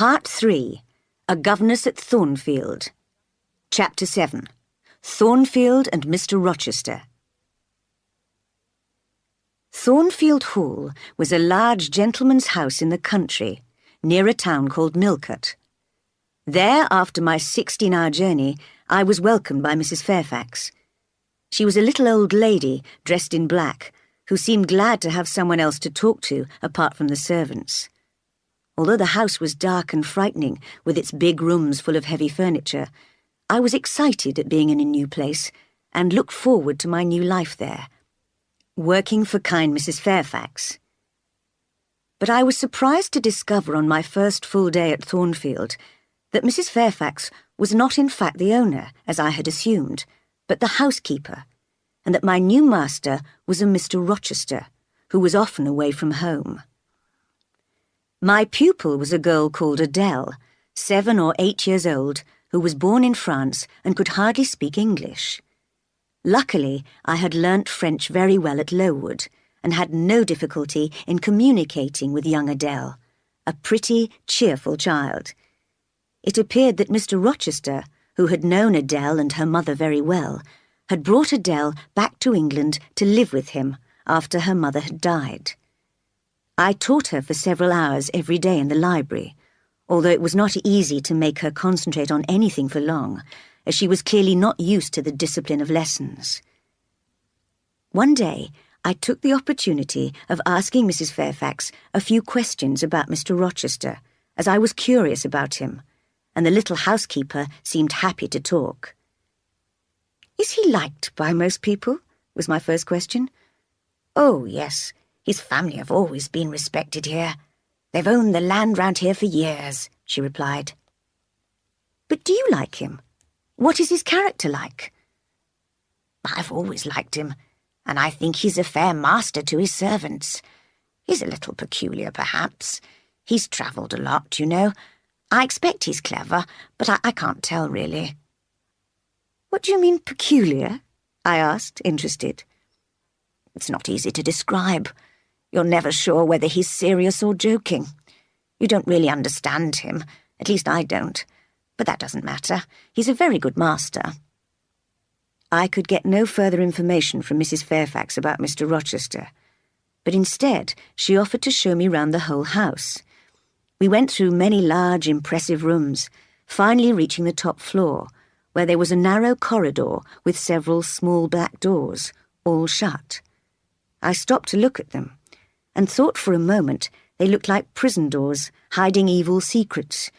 Part 3. A Governess at Thornfield. Chapter 7. Thornfield and Mr Rochester. Thornfield Hall was a large gentleman's house in the country, near a town called Millcote. There, after my 16-hour journey, I was welcomed by Mrs Fairfax. She was a little old lady, dressed in black, who seemed glad to have someone else to talk to apart from the servants. Although the house was dark and frightening, with its big rooms full of heavy furniture, I was excited at being in a new place and looked forward to my new life there, working for kind Mrs Fairfax. But I was surprised to discover on my first full day at Thornfield that Mrs Fairfax was not in fact the owner, as I had assumed, but the housekeeper, and that my new master was a Mr Rochester, who was often away from home. My pupil was a girl called Adele, 7 or 8 years old, who was born in France and could hardly speak English. Luckily, I had learnt French very well at Lowood, and had no difficulty in communicating with young Adele, a pretty, cheerful child. It appeared that Mr Rochester, who had known Adele and her mother very well, had brought Adele back to England to live with him after her mother had died. I taught her for several hours every day in the library, although it was not easy to make her concentrate on anything for long, as she was clearly not used to the discipline of lessons. One day, I took the opportunity of asking Mrs Fairfax a few questions about Mr Rochester, as I was curious about him, and the little housekeeper seemed happy to talk. "Is he liked by most people?" was my first question. "Oh, yes. His family have always been respected here. They've owned the land round here for years," she replied. "But do you like him? What is his character like?" "I've always liked him, and I think he's a fair master to his servants. He's a little peculiar, perhaps. He's travelled a lot, you know. I expect he's clever, but I can't tell, really." "What do you mean, peculiar?" I asked, interested. "It's not easy to describe. You're never sure whether he's serious or joking. You don't really understand him, at least I don't. But that doesn't matter. He's a very good master." I could get no further information from Mrs Fairfax about Mr Rochester, but instead she offered to show me round the whole house. We went through many large, impressive rooms, finally reaching the top floor, where there was a narrow corridor with several small black doors, all shut. I stopped to look at them, and thought for a moment they looked like prison doors, hiding evil secrets.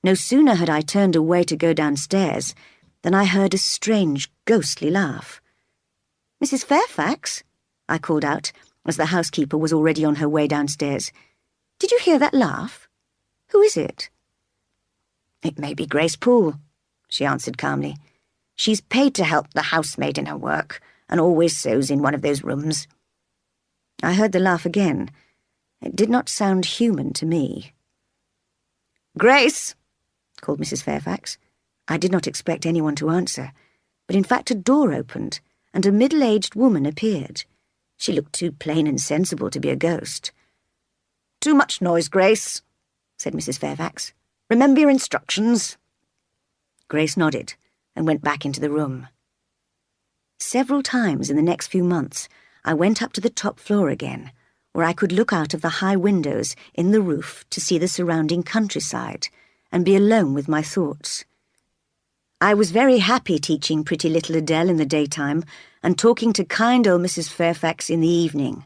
No sooner had I turned away to go downstairs than I heard a strange, ghostly laugh. "Mrs Fairfax," I called out, as the housekeeper was already on her way downstairs. "Did you hear that laugh? Who is it?" "It may be Grace Poole," she answered calmly. "She's paid to help the housemaid in her work, and always sews in one of those rooms." I heard the laugh again. It did not sound human to me. "Grace!" called Mrs Fairfax. I did not expect anyone to answer, but in fact a door opened, and a middle-aged woman appeared. She looked too plain and sensible to be a ghost. "Too much noise, Grace," said Mrs Fairfax. "Remember your instructions." Grace nodded and went back into the room. Several times in the next few months, I went up to the top floor again, where I could look out of the high windows in the roof to see the surrounding countryside and be alone with my thoughts. I was very happy teaching pretty little Adele in the daytime and talking to kind old Mrs Fairfax in the evening.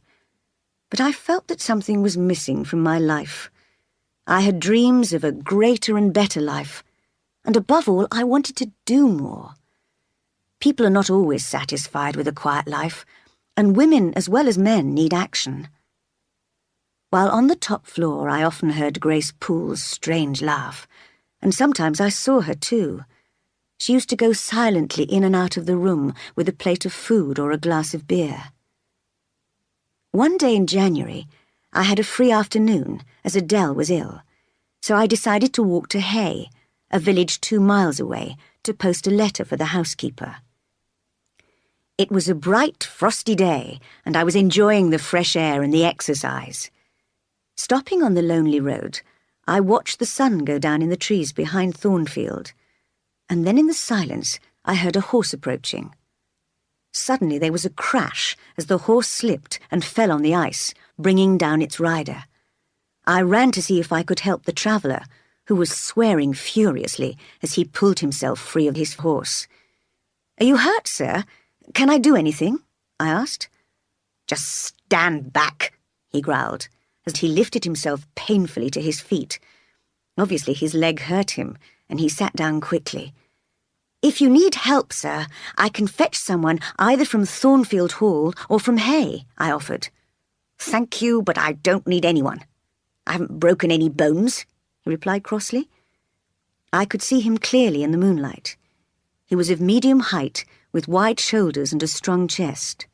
But I felt that something was missing from my life. I had dreams of a greater and better life, and above all, I wanted to do more. People are not always satisfied with a quiet life, and women as well as men need action. While on the top floor, I often heard Grace Poole's strange laugh, and sometimes I saw her too. She used to go silently in and out of the room with a plate of food or a glass of beer. One day in January, I had a free afternoon, as Adele was ill, so I decided to walk to Hay, a village 2 miles away, to post a letter for the housekeeper. It was a bright, frosty day, and I was enjoying the fresh air and the exercise. Stopping on the lonely road, I watched the sun go down in the trees behind Thornfield, and then in the silence I heard a horse approaching. Suddenly there was a crash as the horse slipped and fell on the ice, bringing down its rider. I ran to see if I could help the traveller, who was swearing furiously as he pulled himself free of his horse. "Are you hurt, sir? Can I do anything?" I asked. "Just stand back," he growled, as he lifted himself painfully to his feet. Obviously his leg hurt him, and he sat down quickly. "If you need help, sir, I can fetch someone either from Thornfield Hall or from Hay," I offered. "Thank you, but I don't need anyone. I haven't broken any bones," he replied crossly. I could see him clearly in the moonlight. He was of medium height, with wide shoulders and a strong chest.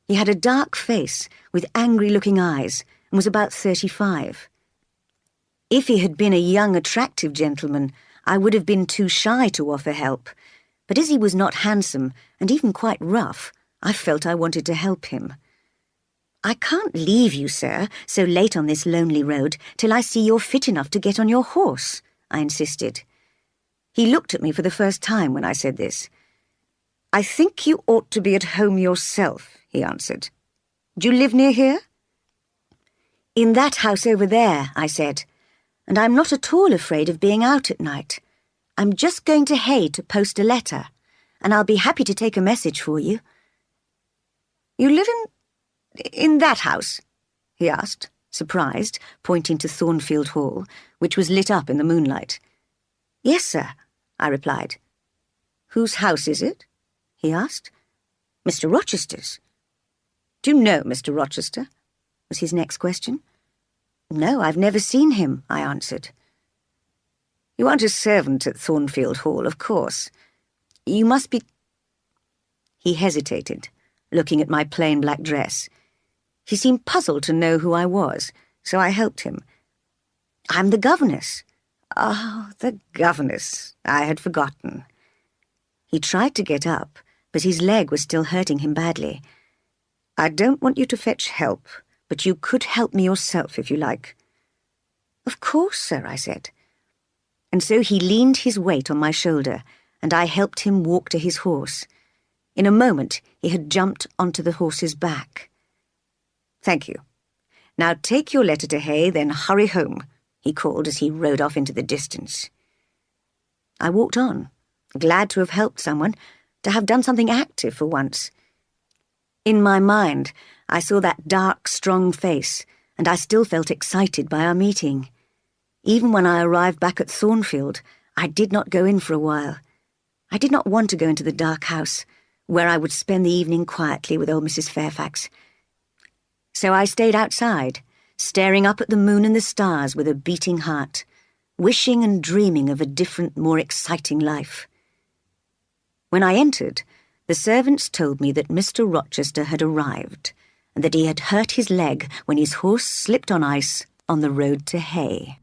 He had a dark face with angry-looking eyes and was about 35. If he had been a young, attractive gentleman, I would have been too shy to offer help, but as he was not handsome and even quite rough, I felt I wanted to help him. "I can't leave you, sir, so late on this lonely road till I see you're fit enough to get on your horse," I insisted. He looked at me for the first time when I said this. "I think you ought to be at home yourself," he answered. "Do you live near here?" "In that house over there," I said, "and I'm not at all afraid of being out at night. I'm just going to Hay to post a letter, and I'll be happy to take a message for you." "You live in that house?" he asked, surprised, pointing to Thornfield Hall, which was lit up in the moonlight. "Yes, sir," I replied. "Whose house is it?" he asked. "Mr. Rochester's." "Do you know Mr. Rochester?" was his next question. "No, I've never seen him," I answered. "You aren't a servant at Thornfield Hall, of course. You must be—" He hesitated, looking at my plain black dress. He seemed puzzled to know who I was, so I helped him. "I'm the governess." "Oh, the governess. I had forgotten." He tried to get up, but his leg was still hurting him badly. "I don't want you to fetch help, but you could help me yourself if you like." "Of course, sir," I said. And so he leaned his weight on my shoulder, and I helped him walk to his horse. In a moment, he had jumped onto the horse's back. "Thank you. Now take your letter to Hay, then hurry home," he called as he rode off into the distance. I walked on, glad to have helped someone, to have done something active for once. In my mind, I saw that dark, strong face, and I still felt excited by our meeting. Even when I arrived back at Thornfield, I did not go in for a while. I did not want to go into the dark house, where I would spend the evening quietly with old Mrs. Fairfax. So I stayed outside, staring up at the moon and the stars with a beating heart, wishing and dreaming of a different, more exciting life. When I entered, the servants told me that Mr. Rochester had arrived, and that he had hurt his leg when his horse slipped on ice on the road to Hay.